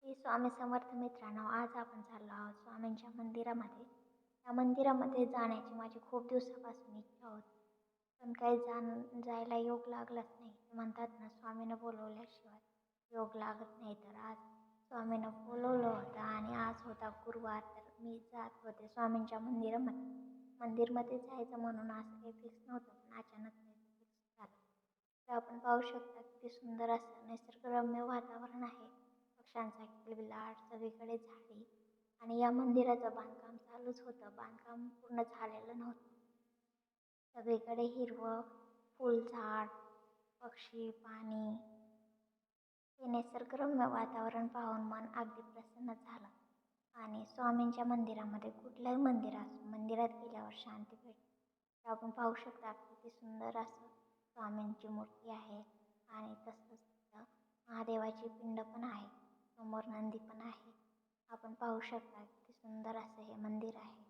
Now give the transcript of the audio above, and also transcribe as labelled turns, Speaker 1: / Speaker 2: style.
Speaker 1: श्री स्वामी समर्थ मित्रांनो, आज आपण चाललो आहोत स्वामींच्या मंदिरामध्ये. त्या मंदिरामध्ये जाण्याची माझी खूप दिवसापासून इच्छा होती, पण काही जायला योग लागलाच नाही. ते म्हणतात ना, स्वामीनं बोलवल्याशिवाय योग लागत नाही. तर आज स्वामीनं बोलवलं होतं आणि आज होता गुरुवार, तर मी जात होते स्वामींच्या मंदिरमध्ये जायचं म्हणून असं काही फिक्स नव्हतं, पण अचानक फिक्स झालं. तर आपण पाहू शकता किती सुंदर असं निसर्गरम्य वातावरण आहे. पक्ष्यांचा किलबिलाट, सगळीकडे झाडी आणि या मंदिराचं बांधकाम चालूच होतं. बांधकाम पूर्ण झालेलं नव्हतं. सगळीकडे हिरवं फुलझाड, पक्षी, पाणी, हे निसर्गरम्य वातावरण पाहून मन अगदी प्रसन्न झालं. आणि स्वामींच्या मंदिरामध्ये कुठल्याही मंदिर असो, मंदिरात गेल्यावर शांती भेटते. तर आपण पाहू शकता किती सुंदर असं स्वामींची मूर्ती आहे आणि तसंच तिथं महादेवाची पिंड पण आहे. समोर नंदी पण आहे. आपण पाहू शकता किती सुंदर असं हे मंदिर आहे.